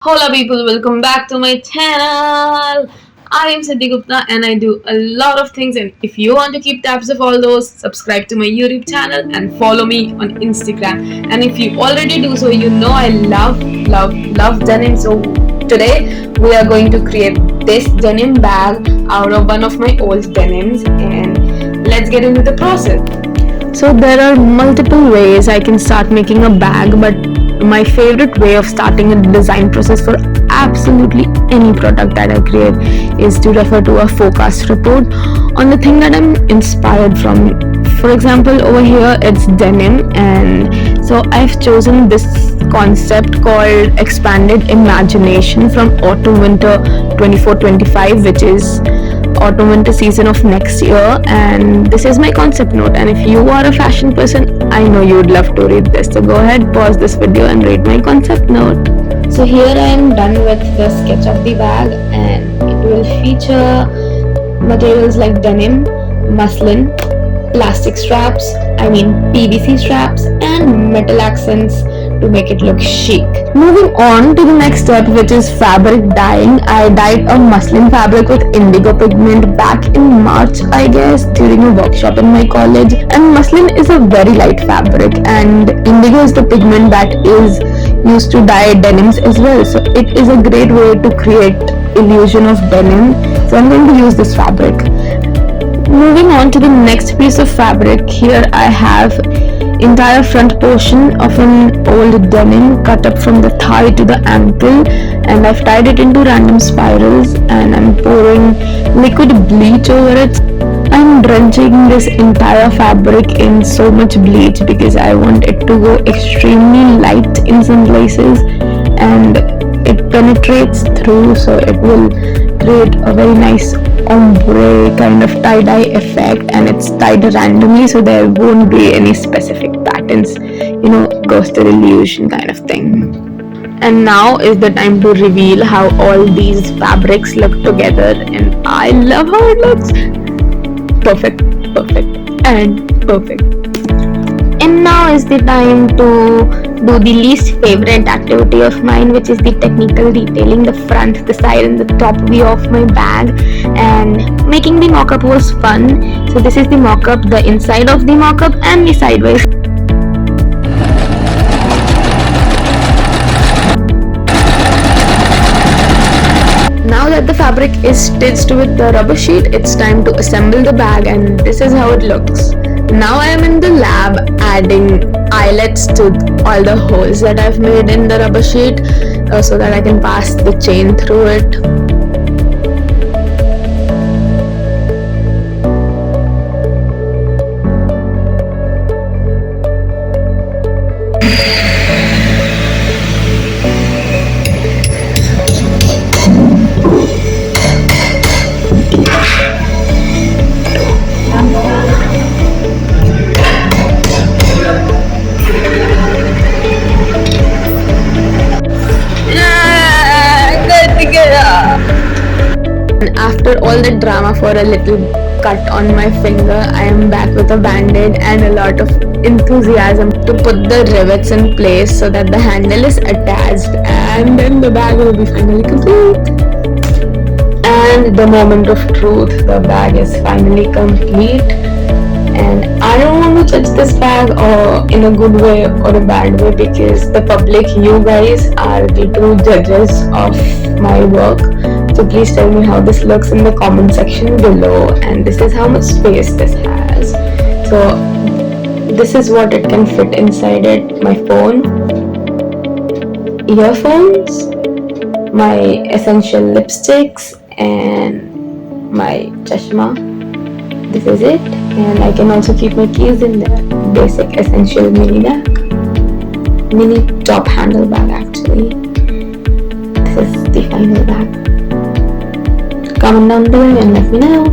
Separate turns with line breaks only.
Hola people, welcome back to my channel. I am Siddhi Gupta and I do a lot of things, and if you want to keep tabs of all those, subscribe to my YouTube channel and follow me on Instagram. And if you already do so, you know I love denim. So today we are going to create this denim bag out of one of my old denims, and let's get into the process. So there are multiple ways I can start making a bag, but my favorite way of starting a design process for absolutely any product that I create is to refer to a forecast report on the thing that I'm inspired from. For example, over here it's denim, and so I've chosen this concept called expanded imagination from autumn winter 24-25, which is autumn winter season of next year, and this is my concept note. And if you are a fashion person, I know you would love to read this, so go ahead, pause this video and read my concept note. So here I am done with the sketch of the bag, and it will feature materials like denim, muslin, plastic straps, PVC straps, and metal accents to make it look chic. Moving on to the next step, which is fabric dyeing. I dyed a muslin fabric with indigo pigment back in March, I guess, during a workshop in my college. And muslin is a very light fabric, and indigo is the pigment that is used to dye denims as well. So it is a great way to create illusion of denim. So I'm going to use this fabric. Moving on to the next piece of fabric, here I have entire front portion of an old denim cut up from the thigh to the ankle, and I've tied it into random spirals, and I'm pouring liquid bleach over it. I'm drenching this entire fabric in so much bleach because I want it to go extremely light in some places, and it penetrates through, so it will create a very nice ombre kind of tie-dye effect, and it's tied randomly, so there won't be any specific patterns, ghost illusion kind of thing. And now is the time to reveal how all these fabrics look together, and I love how it looks. Perfect, and perfect. And now is the time to do the least favorite activity of mine, which is the technical detailing, the front, the side, and the top view of my bag. And making the mock-up was fun. So this is the mock-up, the inside of the mock-up, and the sideways. Now that the fabric is stitched with the rubber sheet, it's time to assemble the bag, and this is how it looks. Now I am in the lab adding eyelets to all the holes that I've made in the rubber sheet so that I can pass the chain through it. And after all the drama for a little cut on my finger, I am back with a band-aid and a lot of enthusiasm to put the rivets in place so that the handle is attached, and then the bag will be finally complete. And the moment of truth, the bag is finally complete, and I don't want to judge this bag or in a good way or a bad way, because the public, you guys, are the true judges of my work. So please tell me how this looks in the comment section below, and this is how much space this has. So this is what it can fit inside it: my phone, earphones, my essential lipsticks, and my chashma. This is it, and I can also keep my keys in there. Basic essential mini bag, mini top handle bag actually. This is the final bag. Comment down below and let me know.